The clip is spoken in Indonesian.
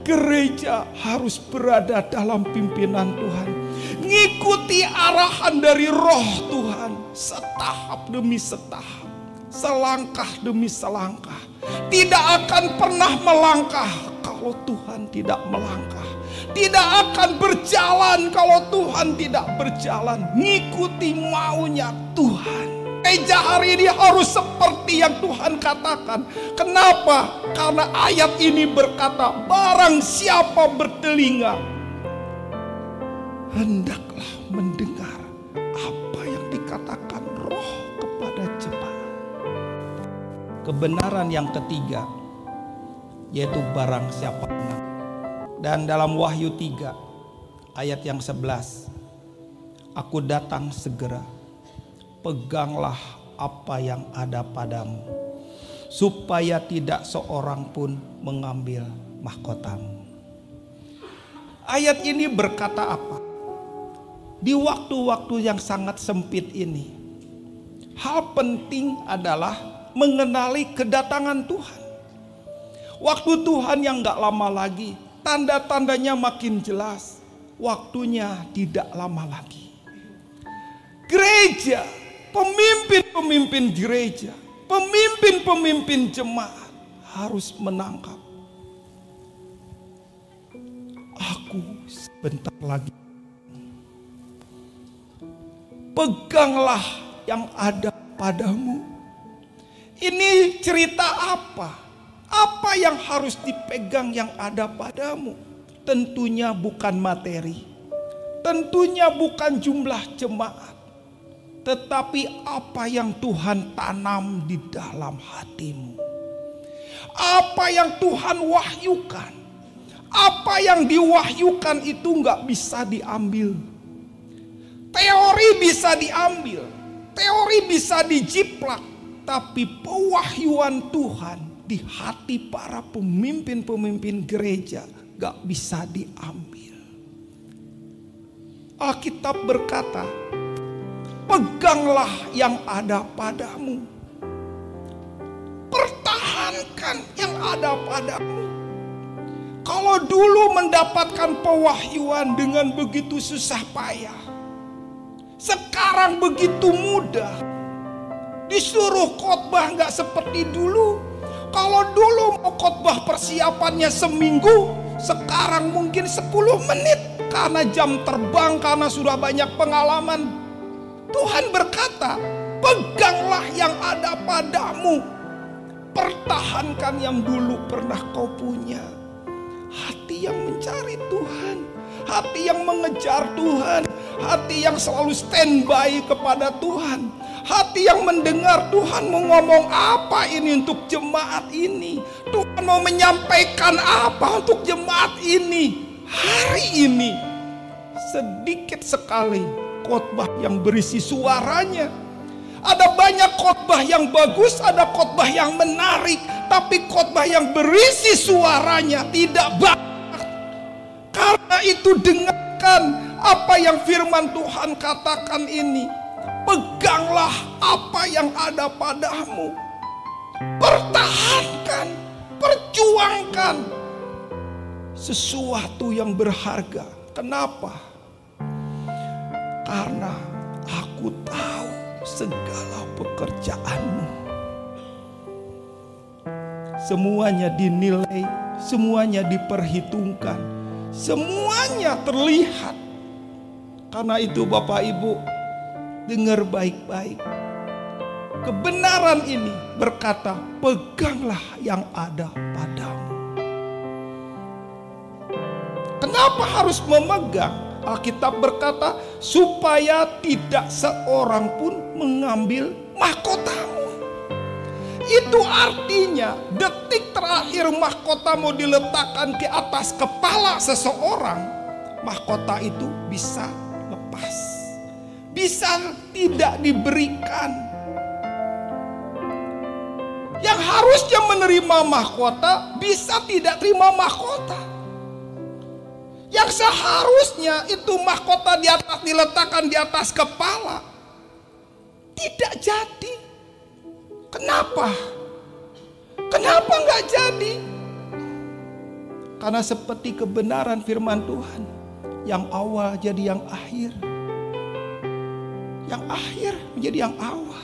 Gereja harus berada dalam pimpinan Tuhan. Ngikuti arahan dari Roh Tuhan. Setahap demi setahap. Selangkah demi selangkah. Tidak akan pernah melangkah kalau Tuhan tidak melangkah. Tidak akan berjalan kalau Tuhan tidak berjalan. Ngikuti maunya Tuhan. Gereja hari ini harus seperti yang Tuhan katakan. Kenapa? Karena ayat ini berkata, barang siapa bertelinga, hendaklah mendengar apa yang dikatakan Roh kepada jemaat. Kebenaran yang ketiga, yaitu barang siapa menang. Dan dalam Wahyu 3 ayat yang 11, aku datang segera. Peganglah apa yang ada padamu, supaya tidak seorang pun mengambil mahkotamu. Ayat ini berkata apa? Di waktu-waktu yang sangat sempit ini, hal penting adalah mengenali kedatangan Tuhan. Waktu Tuhan yang gak lama lagi, tanda-tandanya makin jelas. Waktunya tidak lama lagi. Gereja, pemimpin-pemimpin gereja, pemimpin-pemimpin jemaat harus menangkap. Aku sebentar lagi. Peganglah yang ada padamu. Ini cerita apa? Apa yang harus dipegang yang ada padamu? Tentunya bukan materi. Tentunya bukan jumlah jemaat. Tetapi apa yang Tuhan tanam di dalam hatimu. Apa yang Tuhan wahyukan. Apa yang diwahyukan itu gak bisa diambil. Teori bisa diambil. Teori bisa dijiplak. Tapi pewahyuan Tuhan di hati para pemimpin-pemimpin gereja gak bisa diambil. Alkitab berkata, peganglah yang ada padamu. Pertahankan yang ada padamu. Kalau dulu mendapatkan pewahyuan dengan begitu susah payah, sekarang begitu mudah. Disuruh khotbah gak seperti dulu. Kalau dulu mau khotbah persiapannya seminggu, sekarang mungkin 10 menit. Karena jam terbang, karena sudah banyak pengalaman. Tuhan berkata, peganglah yang ada padamu. Pertahankan yang dulu pernah kau punya. Hati yang mencari Tuhan, hati yang mengejar Tuhan, hati yang selalu standby kepada Tuhan, hati yang mendengar Tuhan mau ngomong apa ini untuk jemaat ini, Tuhan mau menyampaikan apa untuk jemaat ini. Hari ini sedikit sekali khotbah yang berisi suaranya. Ada banyak khotbah yang bagus, ada khotbah yang menarik, tapi khotbah yang berisi suaranya tidak banyak. Karena itu dengarkan apa yang firman Tuhan katakan ini. Peganglah apa yang ada padamu. Pertahankan, perjuangkan sesuatu yang berharga. Kenapa? Karena aku tahu segala pekerjaanmu. Semuanya dinilai, semuanya diperhitungkan, semuanya terlihat. Karena itu Bapak Ibu, dengar baik-baik. Kebenaran ini berkata, peganglah yang ada padamu. Kenapa harus memegang? Alkitab berkata, supaya tidak seorang pun mengambil mahkotamu. Itu artinya detik terakhir mahkota mau diletakkan ke atas kepala seseorang, mahkota itu bisa lepas, bisa tidak diberikan. Yang harusnya menerima mahkota bisa tidak terima mahkota. Yang seharusnya itu mahkota di atas diletakkan di atas kepala, tidak jadi. Kenapa? Kenapa nggak jadi? Karena seperti kebenaran firman Tuhan, yang awal jadi yang akhir, yang akhir menjadi yang awal.